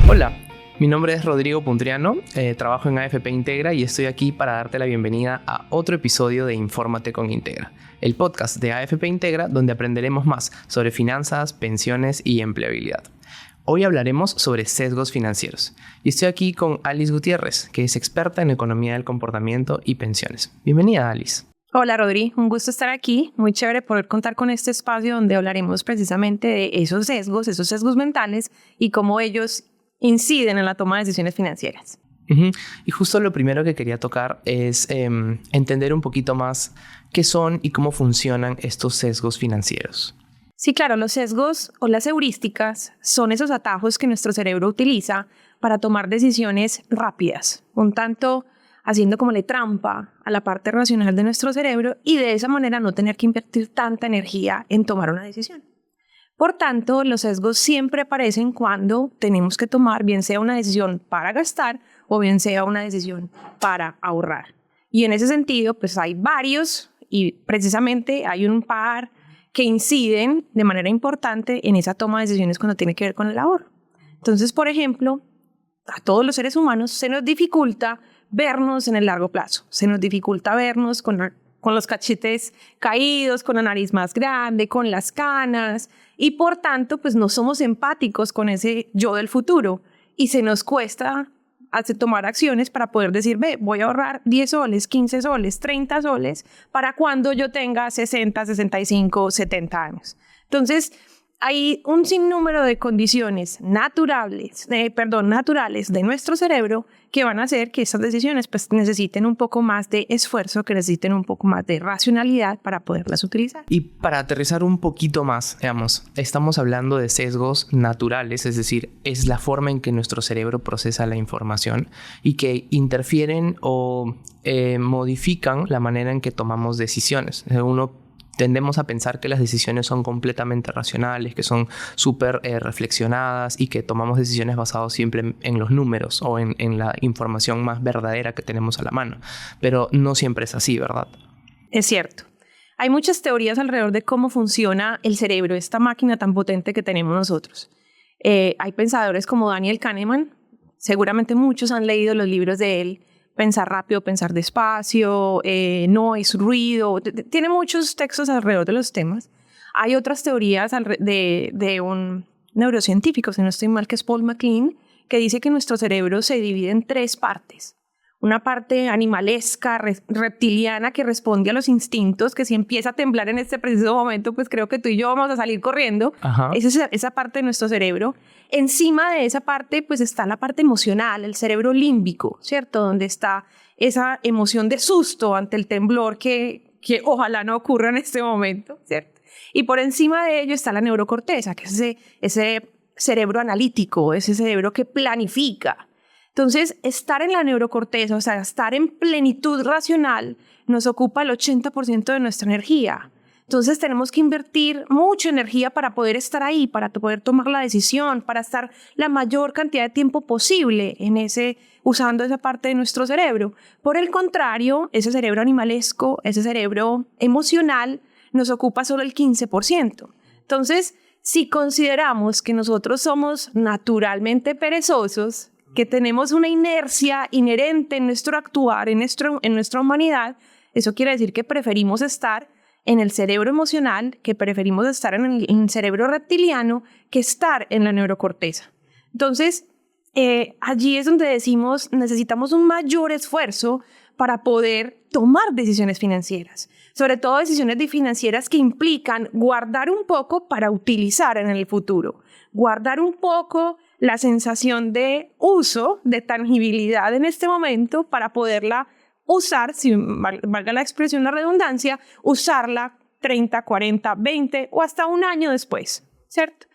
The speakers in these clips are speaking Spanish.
Hola, mi nombre es Rodrigo Puntriano, trabajo en AFP Integra y estoy aquí para darte la bienvenida a otro episodio de Infórmate con Integra, el podcast de AFP Integra donde aprenderemos más sobre finanzas, pensiones y empleabilidad. Hoy hablaremos sobre sesgos financieros y estoy aquí con Alice Gutiérrez, que es experta en economía del comportamiento y pensiones. Bienvenida, Alice. Hola Rodri, un gusto estar aquí, muy chévere poder contar con este espacio donde hablaremos precisamente de esos sesgos mentales y cómo ellos inciden en la toma de decisiones financieras. Y justo lo primero que quería tocar es entender un poquito más qué son y cómo funcionan estos sesgos financieros. Sí, claro, los sesgos o las heurísticas son esos atajos que nuestro cerebro utiliza para tomar decisiones rápidas, un tanto haciendo como le trampa a la parte racional de nuestro cerebro y de esa manera no tener que invertir tanta energía en tomar una decisión. Por tanto, los sesgos siempre aparecen cuando tenemos que tomar bien sea una decisión para gastar o bien sea una decisión para ahorrar. Y en ese sentido, pues hay varios y precisamente hay un par que inciden de manera importante en esa toma de decisiones cuando tiene que ver con el ahorro. Entonces, por ejemplo, a todos los seres humanos se nos dificulta vernos en el largo plazo. Se nos dificulta vernos con los cachetes caídos, con la nariz más grande, con las canas y por tanto pues no somos empáticos con ese yo del futuro y se nos cuesta tomar acciones para poder decir, voy a ahorrar 10 soles, 15 soles, 30 soles para cuando yo tenga 60, 65, 70 años. Entonces, hay un sinnúmero de condiciones naturales de nuestro cerebro que van a hacer que esas decisiones pues, necesiten un poco más de esfuerzo, que necesiten un poco más de racionalidad para poderlas utilizar. Y para aterrizar un poquito más, estamos hablando de sesgos naturales, es decir, es la forma en que nuestro cerebro procesa la información y que interfieren o modifican la manera en que tomamos decisiones. Tendemos a pensar que las decisiones son completamente racionales, que son súper reflexionadas y que tomamos decisiones basadas siempre en los números o en la información más verdadera que tenemos a la mano. Pero no siempre es así, ¿verdad? Es cierto. Hay muchas teorías alrededor de cómo funciona el cerebro, esta máquina tan potente que tenemos nosotros. Hay pensadores como Daniel Kahneman, seguramente muchos han leído los libros de él, Pensar rápido, pensar despacio, no es ruido. Tiene muchos textos alrededor de los temas. Hay otras teorías de un neurocientífico, si no estoy mal, que es Paul MacLean, que dice que nuestro cerebro se divide en 3 partes. Una parte animalesca, reptiliana, que responde a los instintos, que si empieza a temblar en este preciso momento, pues creo que tú y yo vamos a salir corriendo. Esa parte de nuestro cerebro. Encima de esa parte, pues está la parte emocional, el cerebro límbico, ¿cierto? Donde está esa emoción de susto ante el temblor que ojalá no ocurra en este momento, ¿cierto? Y por encima de ello está la neurocorteza, que es ese cerebro analítico, ese cerebro que planifica. Entonces, estar en la neurocorteza, o sea, estar en plenitud racional, nos ocupa el 80% de nuestra energía. Entonces, tenemos que invertir mucha energía para poder estar ahí, para poder tomar la decisión, para estar la mayor cantidad de tiempo posible usando esa parte de nuestro cerebro. Por el contrario, ese cerebro animalesco, ese cerebro emocional, nos ocupa solo el 15%. Entonces, si consideramos que nosotros somos naturalmente perezosos, que tenemos una inercia inherente en nuestro actuar, en nuestra humanidad, eso quiere decir que preferimos estar en el cerebro emocional, que preferimos estar en el cerebro reptiliano, que estar en la neurocorteza. Entonces, allí es donde decimos, necesitamos un mayor esfuerzo para poder tomar decisiones financieras, sobre todo decisiones financieras que implican guardar un poco para utilizar en el futuro, guardar un poco la sensación de uso, de tangibilidad en este momento para poderla usar, si valga la expresión, la redundancia, usarla 30, 40, 20 o hasta un año después, ¿cierto?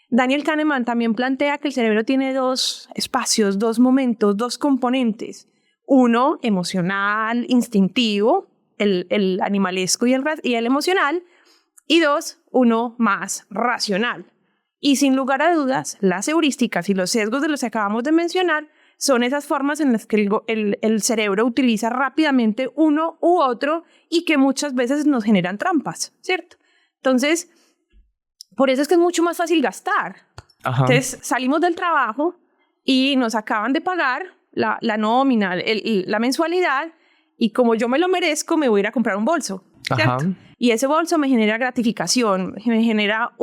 Daniel Kahneman también plantea que el cerebro tiene 2 espacios, 2 momentos, 2 componentes. Uno emocional, instintivo, el animalesco y el emocional, y 2, uno más racional. Y sin lugar a dudas, las heurísticas y los sesgos de los que acabamos de mencionar son esas formas en las que el cerebro utiliza rápidamente uno u otro y que muchas veces nos generan trampas, ¿cierto? Entonces, por eso es que es mucho más fácil gastar. Entonces, salimos del trabajo y nos acaban de pagar la nómina, la mensualidad, y como yo me lo merezco, me voy a ir a comprar un bolso, ¿cierto? Ajá. Y ese bolso me genera gratificación, me genera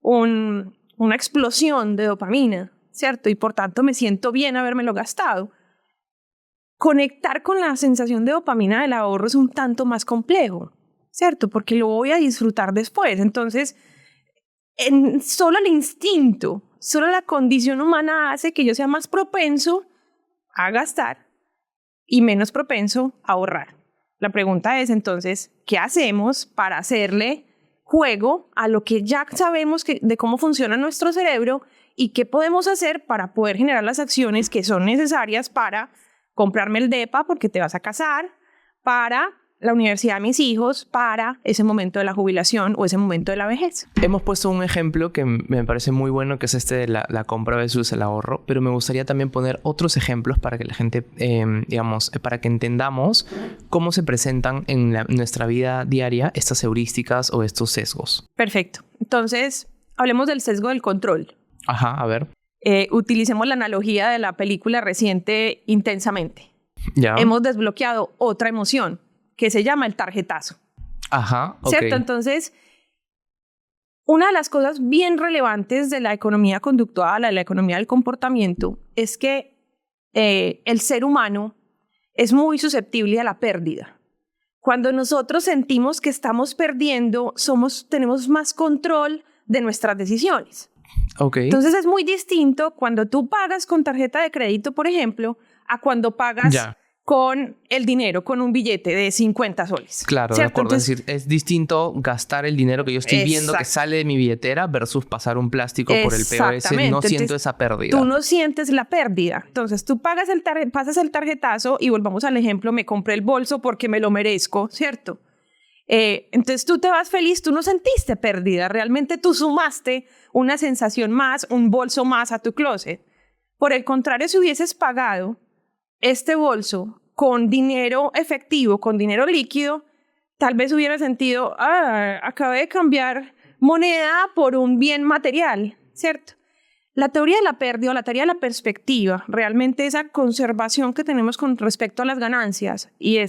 una explosión de dopamina, ¿cierto? Y por tanto me siento bien habérmelo gastado. Conectar con la sensación de dopamina del ahorro es un tanto más complejo, ¿cierto? Porque lo voy a disfrutar después. Entonces, solo el instinto, solo la condición humana hace que yo sea más propenso a gastar y menos propenso a ahorrar. La pregunta es entonces, ¿qué hacemos para hacerle juego a lo que ya sabemos de cómo funciona nuestro cerebro y qué podemos hacer para poder generar las acciones que son necesarias para comprarme el depa porque te vas a casar, para la universidad de mis hijos, para ese momento de la jubilación o ese momento de la vejez? Hemos puesto un ejemplo que me parece muy bueno, que es este de la compra versus el ahorro, pero me gustaría también poner otros ejemplos para que la gente, para que entendamos cómo se presentan en nuestra vida diaria estas heurísticas o estos sesgos. Perfecto. Entonces, hablemos del sesgo del control. Ajá, a ver. Utilicemos la analogía de la película reciente Intensamente. Ya. Hemos desbloqueado otra emoción que se llama el tarjetazo. Ajá, ok. ¿Cierto? Entonces, una de las cosas bien relevantes de la economía conductual, de la economía del comportamiento, es que el ser humano es muy susceptible a la pérdida. Cuando nosotros sentimos que estamos perdiendo, tenemos más control de nuestras decisiones. Okay. Entonces es muy distinto cuando tú pagas con tarjeta de crédito, por ejemplo, a cuando pagas con el dinero, con un billete de 50 soles. Claro, ¿cierto? de acuerdo. Entonces, es decir, es distinto gastar el dinero que yo estoy viendo que sale de mi billetera versus pasar un plástico por el POS. No siento esa pérdida. Tú no sientes la pérdida. Entonces tú pasas el tarjetazo y volvamos al ejemplo, me compré el bolso porque me lo merezco, ¿cierto? Entonces tú te vas feliz, tú no sentiste pérdida, realmente tú sumaste una sensación más, un bolso más a tu closet. Por el contrario, si hubieses pagado este bolso con dinero efectivo, con dinero líquido, tal vez hubieras sentido, acabé de cambiar moneda por un bien material, ¿cierto? La teoría de la pérdida o la teoría de la perspectiva, realmente esa conservación que tenemos con respecto a las ganancias y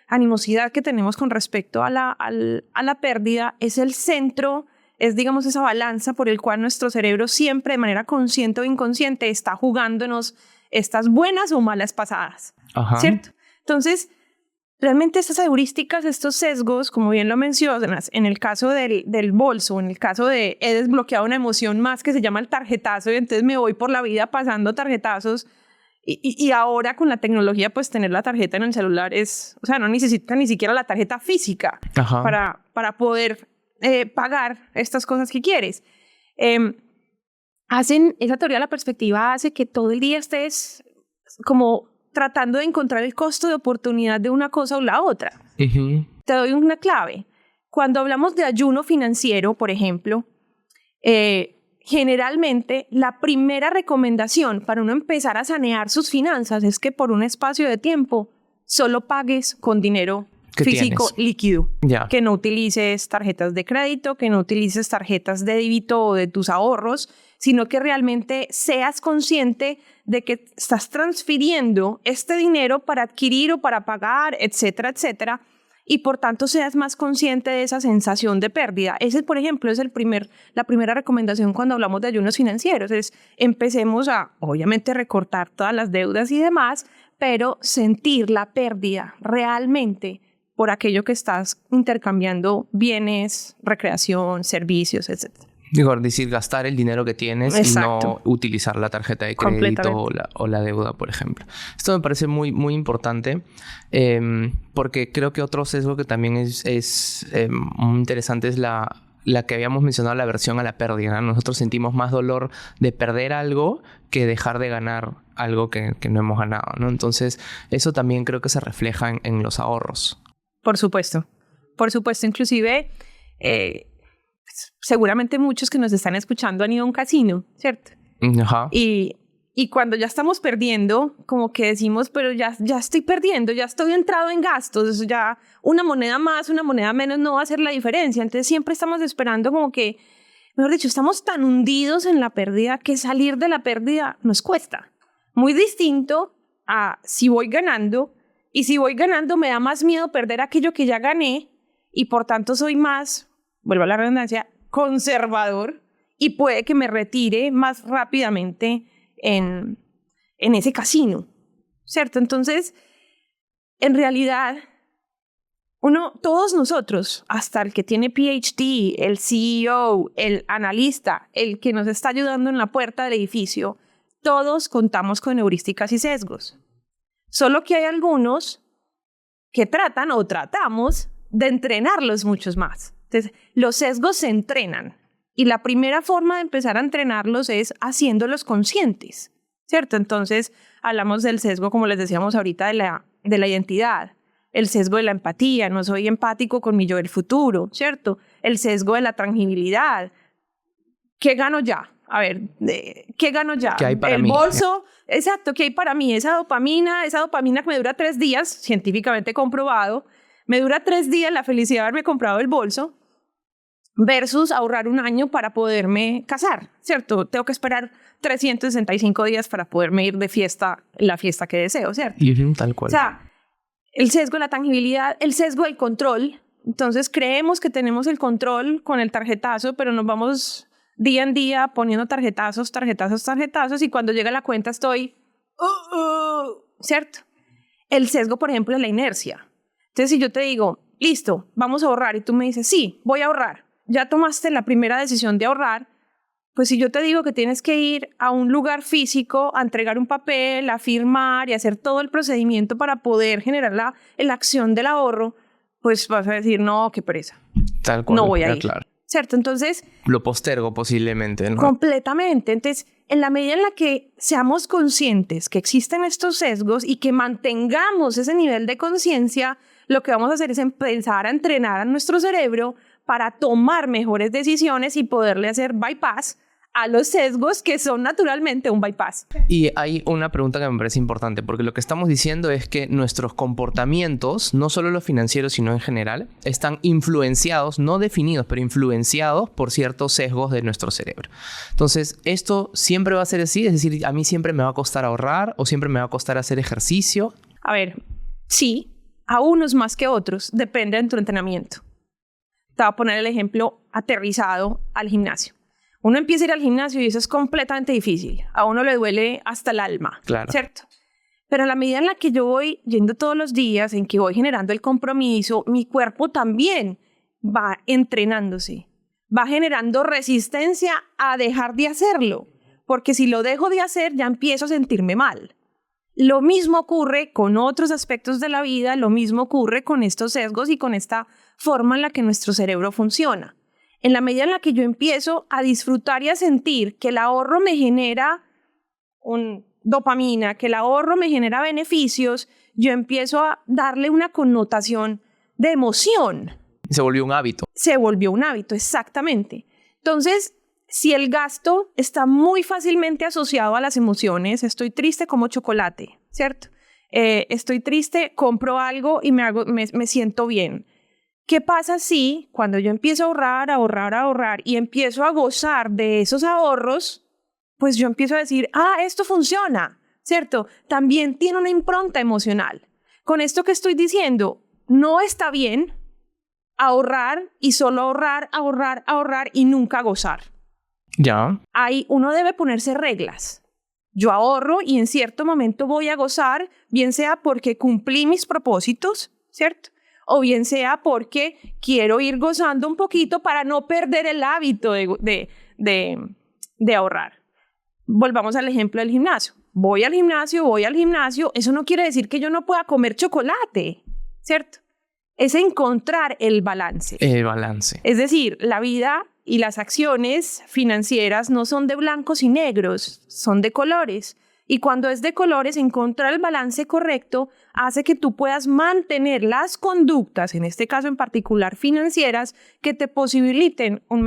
animosidad que tenemos con respecto a la pérdida es el centro, es digamos esa balanza por el cual nuestro cerebro siempre de manera consciente o inconsciente está jugándonos estas buenas o malas pasadas. Ajá. ¿Cierto? Entonces, realmente estas heurísticas, estos sesgos, como bien lo mencionas, en el caso del bolso, en el caso de he desbloqueado una emoción más que se llama el tarjetazo y entonces me voy por la vida pasando tarjetazos. Y ahora con la tecnología, pues tener la tarjeta en el celular no necesita ni siquiera la tarjeta física para poder pagar estas cosas que quieres. Esa teoría de la perspectiva hace que todo el día estés como tratando de encontrar el costo de oportunidad de una cosa o la otra. Uh-huh. Te doy una clave. Cuando hablamos de ayuno financiero, por ejemplo, generalmente, la primera recomendación para uno empezar a sanear sus finanzas es que por un espacio de tiempo solo pagues con dinero físico líquido. Que no utilices tarjetas de crédito, que no utilices tarjetas de débito o de tus ahorros, sino que realmente seas consciente de que estás transfiriendo este dinero para adquirir o para pagar, etcétera, etcétera, y por tanto seas más consciente de esa sensación de pérdida. Ese, por ejemplo, es la primera recomendación cuando hablamos de ayunos financieros, es empecemos a, obviamente, recortar todas las deudas y demás, pero sentir la pérdida realmente por aquello que estás intercambiando bienes, recreación, servicios, etc. Digo, decir, gastar el dinero que tienes. Exacto. Y no utilizar la tarjeta de crédito o la deuda, por ejemplo. Esto me parece muy, muy importante porque creo que otro sesgo que también es muy interesante es la que habíamos mencionado, la aversión a la pérdida, ¿no? Nosotros sentimos más dolor de perder algo que dejar de ganar algo que no hemos ganado, ¿no? Entonces, eso también creo que se refleja en los ahorros. Por supuesto. Por supuesto. Inclusive, seguramente muchos que nos están escuchando han ido a un casino, ¿cierto? Ajá. Y cuando ya estamos perdiendo, como que decimos, pero ya estoy perdiendo, ya estoy entrado en gastos, ya una moneda más, una moneda menos no va a hacer la diferencia. Entonces siempre estamos esperando como que Mejor dicho, estamos tan hundidos en la pérdida que salir de la pérdida nos cuesta. Muy distinto a si voy ganando, y si voy ganando me da más miedo perder aquello que ya gané y por tanto soy más, vuelvo a la redundancia, conservador y puede que me retire más rápidamente en ese casino, ¿cierto? Entonces, en realidad, todos nosotros, hasta el que tiene PhD, el CEO, el analista, el que nos está ayudando en la puerta del edificio, todos contamos con heurísticas y sesgos. Solo que hay algunos que tratamos de entrenarlos muchos más. Entonces, los sesgos se entrenan y la primera forma de empezar a entrenarlos es haciéndolos conscientes, ¿cierto? Entonces, hablamos del sesgo, como les decíamos ahorita, de la identidad. El sesgo de la empatía, no soy empático con mi yo del futuro, ¿cierto? El sesgo de la tangibilidad. ¿Qué gano ya? A ver, ¿qué gano ya? ¿Qué hay para mí? El bolso, exacto, ¿qué hay para mí? Esa dopamina que me dura 3 días, científicamente comprobado, me dura 3 días la felicidad de haberme comprado el bolso, versus ahorrar 1 año para poderme casar, ¿cierto? Tengo que esperar 365 días para poderme ir de fiesta, la fiesta que deseo, ¿cierto? Tal cual. O sea, el sesgo de la tangibilidad, el sesgo del control. Entonces creemos que tenemos el control con el tarjetazo, pero nos vamos día en día poniendo tarjetazos y cuando llega la cuenta estoy, ¿cierto? El sesgo, por ejemplo, de la inercia. Entonces, si yo te digo, listo, vamos a ahorrar y tú me dices, sí, voy a ahorrar. Ya tomaste la primera decisión de ahorrar. Pues si yo te digo que tienes que ir a un lugar físico a entregar un papel, a firmar y hacer todo el procedimiento para poder generar la acción del ahorro, pues vas a decir, no, qué pereza. Tal cual. No voy a ir. Claro. ¿Cierto? Entonces... Lo postergo posiblemente, ¿no? Completamente. Entonces, en la medida en la que seamos conscientes que existen estos sesgos y que mantengamos ese nivel de conciencia, lo que vamos a hacer es empezar a entrenar a nuestro cerebro para tomar mejores decisiones y poderle hacer bypass a los sesgos que son naturalmente un bypass. Y hay una pregunta que me parece importante, porque lo que estamos diciendo es que nuestros comportamientos, no solo los financieros, sino en general, están influenciados, no definidos, pero influenciados por ciertos sesgos de nuestro cerebro. Entonces, ¿esto siempre va a ser así? Es decir, ¿a mí siempre me va a costar ahorrar o siempre me va a costar hacer ejercicio? A ver, sí, a unos más que a otros, depende de tu entrenamiento. Te voy a poner el ejemplo aterrizado al gimnasio. Uno empieza a ir al gimnasio y eso es completamente difícil. A uno le duele hasta el alma, claro, ¿cierto? Pero a la medida en la que yo voy yendo todos los días, en que voy generando el compromiso, mi cuerpo también va entrenándose, va generando resistencia a dejar de hacerlo, porque si lo dejo de hacer ya empiezo a sentirme mal. Lo mismo ocurre con otros aspectos de la vida, lo mismo ocurre con estos sesgos y con esta forma en la que nuestro cerebro funciona. En la medida en la que yo empiezo a disfrutar y a sentir que el ahorro me genera dopamina, que el ahorro me genera beneficios, yo empiezo a darle una connotación de emoción. Se volvió un hábito. Se volvió un hábito, exactamente. Entonces, si el gasto está muy fácilmente asociado a las emociones, estoy triste, como chocolate, ¿cierto? Estoy triste, compro algo y me siento bien. ¿Qué pasa si cuando yo empiezo a ahorrar y empiezo a gozar de esos ahorros, pues yo empiezo a decir, esto funciona, ¿cierto? También tiene una impronta emocional. Con esto que estoy diciendo, no está bien ahorrar y solo ahorrar y nunca gozar. Ya. Uno debe ponerse reglas. Yo ahorro y en cierto momento voy a gozar, bien sea porque cumplí mis propósitos, ¿cierto? O bien sea porque quiero ir gozando un poquito para no perder el hábito de ahorrar. Volvamos al ejemplo del gimnasio. Voy al gimnasio, eso no quiere decir que yo no pueda comer chocolate, ¿cierto? Es encontrar el balance. El balance. Es decir, la vida y las acciones financieras no son de blancos y negros, son de colores. Y cuando es de colores, encontrar el balance correcto hace que tú puedas mantener las conductas, en este caso en particular financieras, que te posibiliten un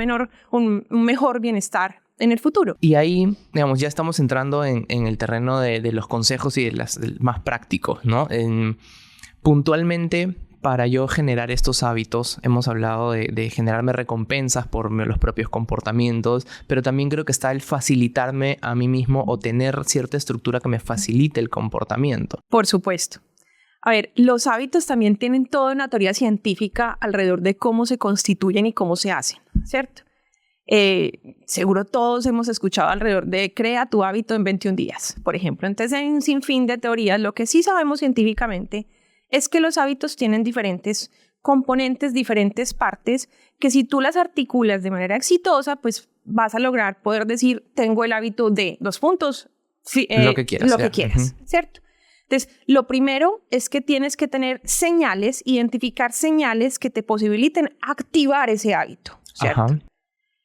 mejor bienestar en el futuro. Y ahí, digamos, ya estamos entrando en el terreno de los consejos y de más prácticos, ¿no? Puntualmente, para yo generar estos hábitos, hemos hablado de generarme recompensas por los propios comportamientos, pero también creo que está el facilitarme a mí mismo o tener cierta estructura que me facilite el comportamiento. Por supuesto. A ver, los hábitos también tienen toda una teoría científica alrededor de cómo se constituyen y cómo se hacen, ¿cierto? Seguro todos hemos escuchado alrededor de crea tu hábito en 21 días, por ejemplo. Entonces hay un sinfín de teorías. Lo que sí sabemos científicamente es que los hábitos tienen diferentes componentes, diferentes partes, que si tú las articulas de manera exitosa, pues vas a lograr poder decir, tengo el hábito de 2 puntos, lo que quieras, ¿cierto? Entonces, lo primero es que tienes que tener señales, identificar señales que te posibiliten activar ese hábito, ¿cierto? Ajá.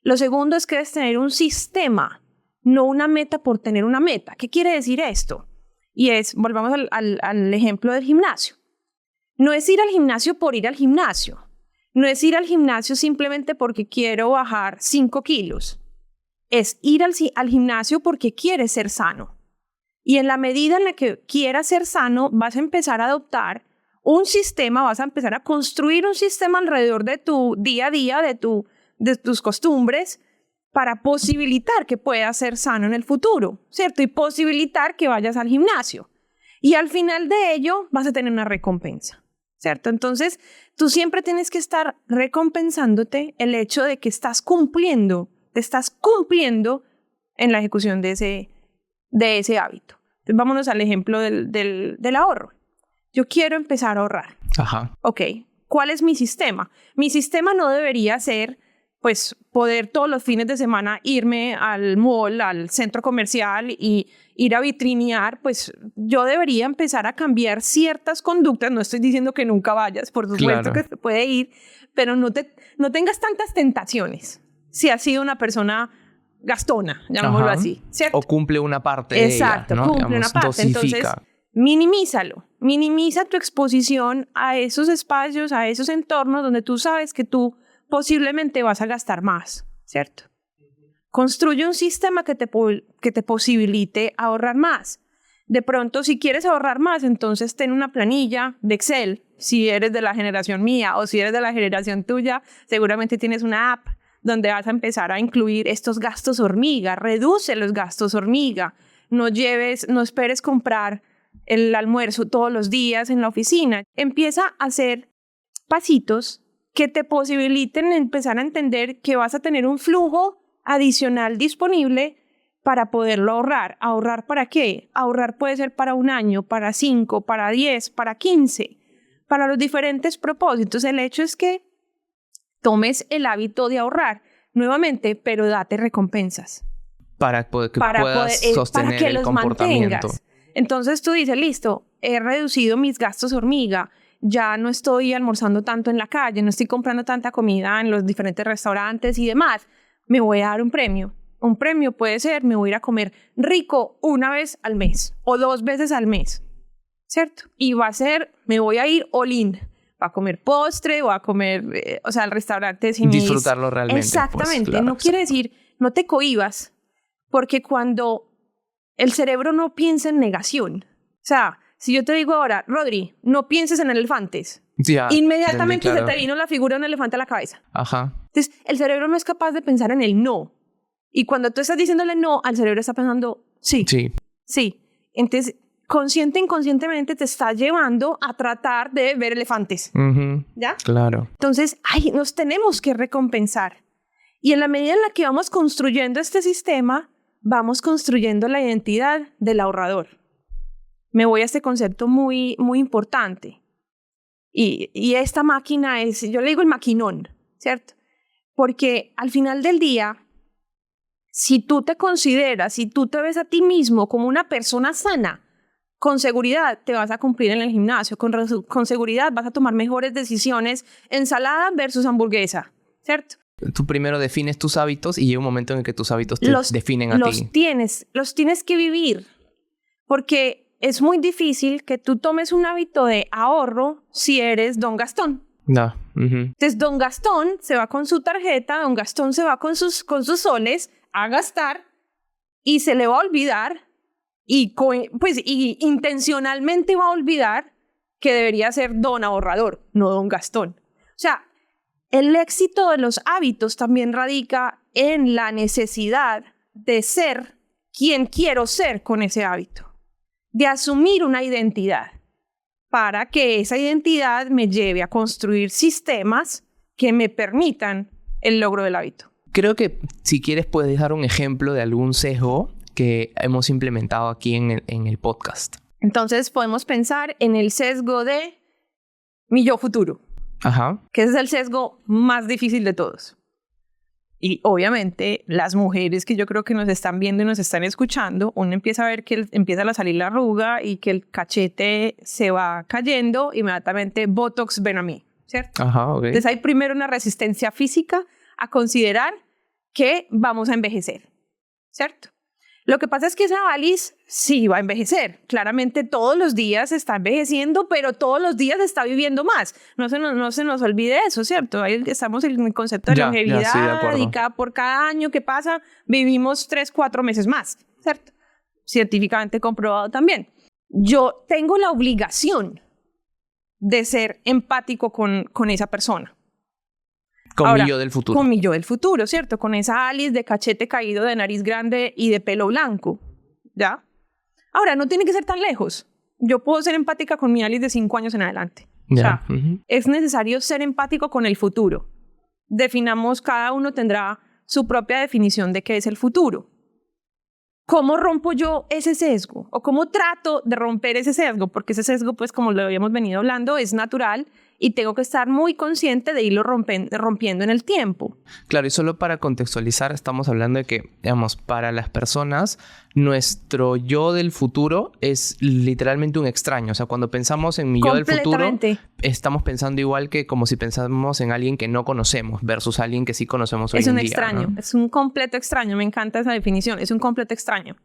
Lo segundo es que debes tener un sistema, no una meta por tener una meta. ¿Qué quiere decir esto? Y volvamos al ejemplo del gimnasio. No es ir al gimnasio por ir al gimnasio. No es ir al gimnasio simplemente porque quiero bajar 5 kilos. Es ir al gimnasio porque quieres ser sano. Y en la medida en la que quieras ser sano, vas a empezar a adoptar un sistema, vas a empezar a construir un sistema alrededor de tu día a día, de tus costumbres, para posibilitar que puedas ser sano en el futuro, ¿cierto? Y posibilitar que vayas al gimnasio. Y al final de ello vas a tener una recompensa, ¿cierto? Entonces, tú siempre tienes que estar recompensándote el hecho de que te estás cumpliendo en la ejecución de ese hábito. Entonces, vámonos al ejemplo del ahorro. Yo quiero empezar a ahorrar. Ajá. Ok, ¿cuál es mi sistema? Mi sistema no debería ser, pues, poder todos los fines de semana irme al mall, al centro comercial y ir a vitrinear. Pues yo debería empezar a cambiar ciertas conductas. No estoy diciendo que nunca vayas, por supuesto que se puede ir, pero no tengas tantas tentaciones si has sido una persona gastona, llamémoslo así, ¿cierto? O cumple una parte de ella, ¿no? Cumple una parte. Dosifica. Entonces, minimízalo. Minimiza tu exposición a esos espacios, a esos entornos donde tú sabes que tú posiblemente vas a gastar más, ¿cierto? Construye un sistema que te posibilite ahorrar más. De pronto, si quieres ahorrar más, entonces ten una planilla de Excel. Si eres de la generación mía o si eres de la generación tuya, seguramente tienes una app donde vas a empezar a incluir estos gastos hormiga. Reduce los gastos hormiga. No esperes comprar el almuerzo todos los días en la oficina. Empieza a hacer pasitos que te posibiliten empezar a entender que vas a tener un flujo adicional disponible para poderlo ahorrar. ¿Ahorrar para qué? Ahorrar puede ser para 1 año, para 5, para 10, para 15, para los diferentes propósitos. El hecho es que tomes el hábito de ahorrar nuevamente, pero date recompensas. Para que puedas sostener para que el los comportamiento. Mantengas. Entonces tú dices, listo, he reducido mis gastos hormiga, ya no estoy almorzando tanto en la calle, no estoy comprando tanta comida en los diferentes restaurantes y demás. Me voy a dar un premio. Un premio puede ser, me voy a ir a comer rico 1 vez al mes o 2 veces al mes, ¿cierto? Y va a ser, me voy a ir all in, a comer postre o a comer, al restaurante sin disfrutarlo realmente. Exactamente, pues, claro, no quiere decir, no te cohibas, porque cuando el cerebro no piensa en negación, o sea, si yo te digo ahora, Rodri, no pienses en elefantes, inmediatamente se te vino la figura de un elefante a la cabeza. Ajá. Entonces, el cerebro no es capaz de pensar en el no. Y cuando tú estás diciéndole no, al cerebro está pensando sí. Sí. Entonces, consciente e inconscientemente te está llevando a tratar de ver elefantes. Uh-huh. ¿Ya? Claro. Entonces, nos tenemos que recompensar. Y en la medida en la que vamos construyendo este sistema, vamos construyendo la identidad del ahorrador. Me voy a este concepto muy, muy importante. Y esta máquina yo le digo el maquinón, ¿cierto? Porque al final del día, si tú te consideras, si tú te ves a ti mismo como una persona sana, con seguridad te vas a cumplir en el gimnasio, con seguridad vas a tomar mejores decisiones, ensalada versus hamburguesa, ¿cierto? Tú primero defines tus hábitos y llega un momento en el que tus hábitos te definen a ti. Los tienes que vivir, porque es muy difícil que tú tomes un hábito de ahorro si eres Don Gastón. No. Uh-huh. Entonces, Don Gastón se va con su tarjeta, Don Gastón se va con sus soles a gastar y se le va a olvidar y intencionalmente va a olvidar que debería ser don ahorrador, no don Gastón. O sea, el éxito de los hábitos también radica en la necesidad de ser quien quiero ser con ese hábito, de asumir una identidad para que esa identidad me lleve a construir sistemas que me permitan el logro del hábito. Creo que si quieres puedes dar un ejemplo de algún sesgo que hemos implementado aquí en el podcast. Entonces podemos pensar en el sesgo de mi yo futuro. Ajá. Que ese es el sesgo más difícil de todos. Y obviamente las mujeres que yo creo que nos están viendo y nos están escuchando, uno empieza a ver que empieza a salir la arruga y que el cachete se va cayendo, inmediatamente Botox, ven a mí, ¿cierto? Ajá, ok. Entonces hay primero una resistencia física a considerar que vamos a envejecer, ¿cierto? Lo que pasa es que esa Alice sí va a envejecer. Claramente todos los días está envejeciendo, pero todos los días está viviendo más. No se nos olvide eso, ¿cierto? Ahí estamos en el concepto de longevidad y por cada año que pasa vivimos 3, 4 meses más, ¿cierto? Científicamente comprobado también. Yo tengo la obligación de ser empático con esa persona. Con mi yo del futuro. Con mi yo del futuro, ¿cierto? Con esa Alice de cachete caído, de nariz grande y de pelo blanco, ¿ya? Ahora, no tiene que ser tan lejos. Yo puedo ser empática con mi Alice de 5 años en adelante. Ya. O sea, es necesario ser empático con el futuro. Definamos, cada uno tendrá su propia definición de qué es el futuro. ¿Cómo rompo yo ese sesgo? ¿O cómo trato de romper ese sesgo? Porque ese sesgo, pues como lo habíamos venido hablando, es natural y tengo que estar muy consciente de irlo rompiendo en el tiempo. Claro, y solo para contextualizar, estamos hablando de que, digamos, para las personas, nuestro yo del futuro es literalmente un extraño. O sea, cuando pensamos en mi yo del futuro, estamos pensando igual que como si pensamos en alguien que no conocemos versus alguien que sí conocemos hoy en día. Es un extraño, ¿no? Es un completo extraño. Me encanta esa definición. Es un completo extraño.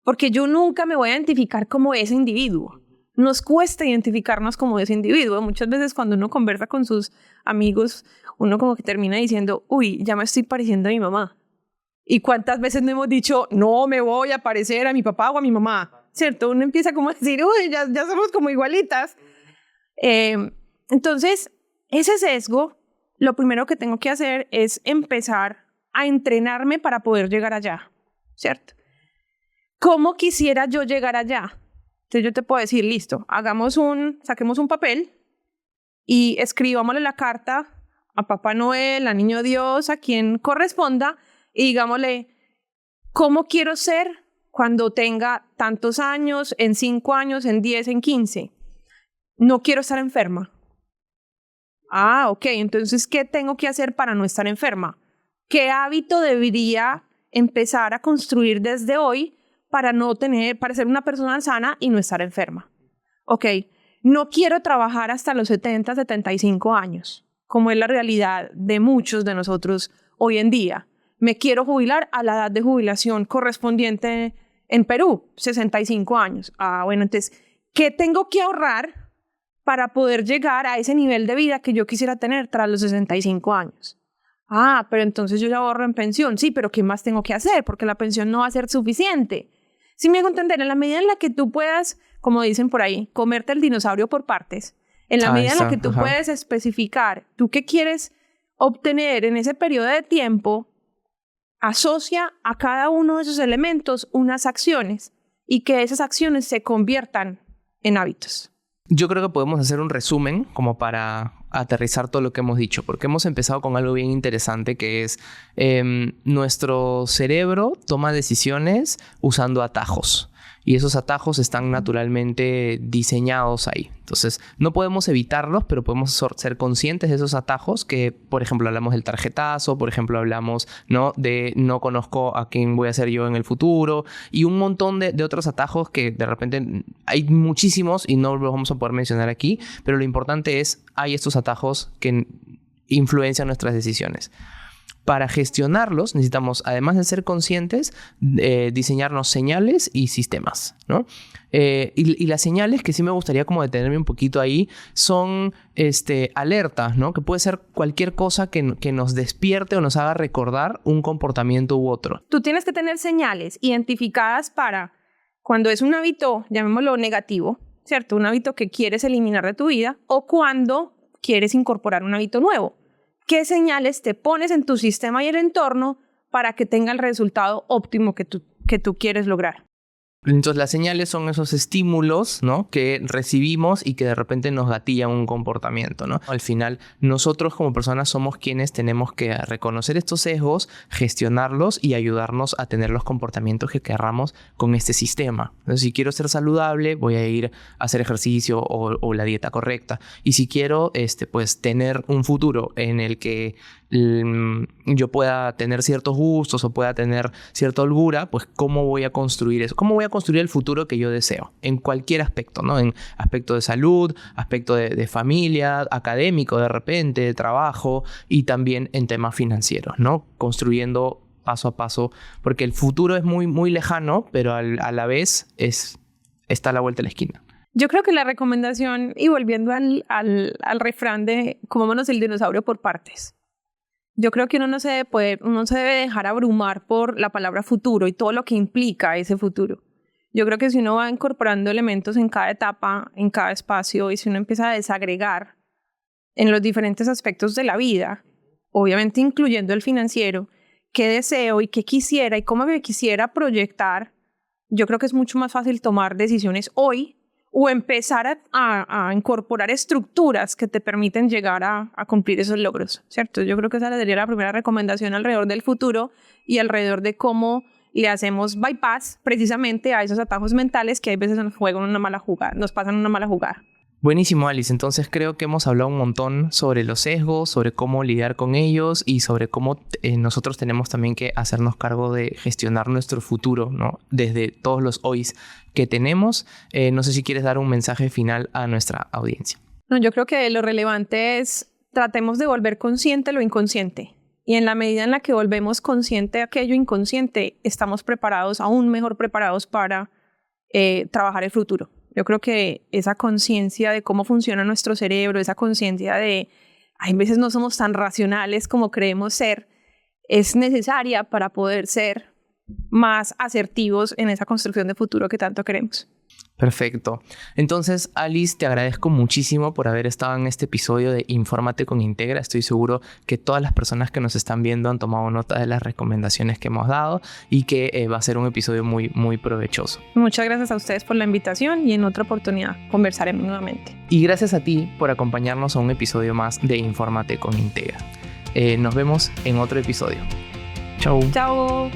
Porque yo nunca me voy a identificar como ese individuo. Nos cuesta identificarnos como ese individuo. Muchas veces cuando uno conversa con sus amigos, uno como que termina diciendo, uy, ya me estoy pareciendo a mi mamá. ¿Y cuántas veces no hemos dicho, no me voy a parecer a mi papá o a mi mamá? ¿Cierto? Uno empieza como a decir, uy, ya somos como igualitas. Entonces, ese sesgo, lo primero que tengo que hacer es empezar a entrenarme para poder llegar allá, ¿cierto? ¿Cómo quisiera yo llegar allá? Entonces yo te puedo decir, listo, saquemos un papel y escribámosle la carta a Papá Noel, a Niño Dios, a quien corresponda, y digámosle, ¿cómo quiero ser cuando tenga tantos años, en 5 años, en 10, en 15? No quiero estar enferma. Ah, ok, entonces, ¿qué tengo que hacer para no estar enferma? ¿Qué hábito debería empezar a construir desde hoy para ser una persona sana y no estar enferma? Ok, no quiero trabajar hasta los 70, 75 años, como es la realidad de muchos de nosotros hoy en día. Me quiero jubilar a la edad de jubilación correspondiente en Perú, 65 años. Ah, bueno, entonces, ¿qué tengo que ahorrar para poder llegar a ese nivel de vida que yo quisiera tener tras los 65 años? Ah, pero entonces yo ya ahorro en pensión. Sí, pero ¿qué más tengo que hacer? Porque la pensión no va a ser suficiente. Sí me hago entender, en la medida en la que tú puedas, como dicen por ahí, comerte el dinosaurio por partes, en la medida en la que tú puedes especificar tú qué quieres obtener en ese periodo de tiempo, asocia a cada uno de esos elementos unas acciones y que esas acciones se conviertan en hábitos. Yo creo que podemos hacer un resumen como para aterrizar todo lo que hemos dicho, porque hemos empezado con algo bien interesante que es nuestro cerebro toma decisiones usando atajos. Y esos atajos están naturalmente diseñados ahí. Entonces, no podemos evitarlos, pero podemos ser conscientes de esos atajos que, por ejemplo, hablamos del tarjetazo, por ejemplo, hablamos, ¿no?, de no conozco a quién voy a ser yo en el futuro y un montón de otros atajos que de repente hay muchísimos y no los vamos a poder mencionar aquí, pero lo importante es, hay estos atajos que influencian nuestras decisiones. Para gestionarlos necesitamos, además de ser conscientes, diseñarnos señales y sistemas, ¿no? Y las señales, que sí me gustaría como detenerme un poquito ahí, son alertas, ¿no? Que puede ser cualquier cosa que nos despierte o nos haga recordar un comportamiento u otro. Tú tienes que tener señales identificadas para cuando es un hábito, llamémoslo negativo, ¿cierto? Un hábito que quieres eliminar de tu vida o cuando quieres incorporar un hábito nuevo. ¿Qué señales te pones en tu sistema y el entorno para que tenga el resultado óptimo que tú quieres lograr? Entonces las señales son esos estímulos, ¿no?, que recibimos y que de repente nos gatillan un comportamiento, ¿no? Al final nosotros como personas somos quienes tenemos que reconocer estos sesgos, gestionarlos y ayudarnos a tener los comportamientos que querramos con este sistema. Entonces, si quiero ser saludable, voy a ir a hacer ejercicio o la dieta correcta. Y si quiero pues tener un futuro en el que yo pueda tener ciertos gustos o pueda tener cierta holgura, pues ¿cómo voy a construir eso? ¿Cómo voy a construir el futuro que yo deseo? En cualquier aspecto, ¿no? En aspecto de salud, aspecto de familia, académico de repente, de trabajo y también en temas financieros, ¿no? Construyendo paso a paso, porque el futuro es muy, muy lejano, pero a la vez está a la vuelta de la esquina. Yo creo que la recomendación, y volviendo al refrán de comámonos el dinosaurio por partes, yo creo que uno no se debe dejar abrumar por la palabra futuro y todo lo que implica ese futuro. Yo creo que si uno va incorporando elementos en cada etapa, en cada espacio, y si uno empieza a desagregar en los diferentes aspectos de la vida, obviamente incluyendo el financiero, qué deseo y qué quisiera y cómo me quisiera proyectar, yo creo que es mucho más fácil tomar decisiones hoy o empezar a incorporar estructuras que te permiten llegar a cumplir esos logros, ¿cierto? Yo creo que esa sería la primera recomendación alrededor del futuro y alrededor de cómo le hacemos bypass precisamente a esos atajos mentales que a veces nos juegan una mala jugada, nos pasan una mala jugada. Buenísimo, Alice. Entonces creo que hemos hablado un montón sobre los sesgos, sobre cómo lidiar con ellos y sobre cómo nosotros tenemos también que hacernos cargo de gestionar nuestro futuro, ¿no? Desde todos los hoys que tenemos. No sé si quieres dar un mensaje final a nuestra audiencia. No, yo creo que lo relevante es tratemos de volver consciente lo inconsciente. Y en la medida en la que volvemos consciente aquello inconsciente, estamos preparados, aún mejor preparados para trabajar el futuro. Yo creo que esa conciencia de cómo funciona nuestro cerebro, esa conciencia de a veces no somos tan racionales como creemos ser, es necesaria para poder ser más asertivos en esa construcción de futuro que tanto queremos. Perfecto. Entonces, Alice, te agradezco muchísimo por haber estado en este episodio de Infórmate con Integra. Estoy seguro que todas las personas que nos están viendo han tomado nota de las recomendaciones que hemos dado y que va a ser un episodio muy, muy provechoso. Muchas gracias a ustedes por la invitación y en otra oportunidad conversaremos nuevamente. Y gracias a ti por acompañarnos a un episodio más de Infórmate con Integra. Nos vemos en otro episodio. Chau. Chao.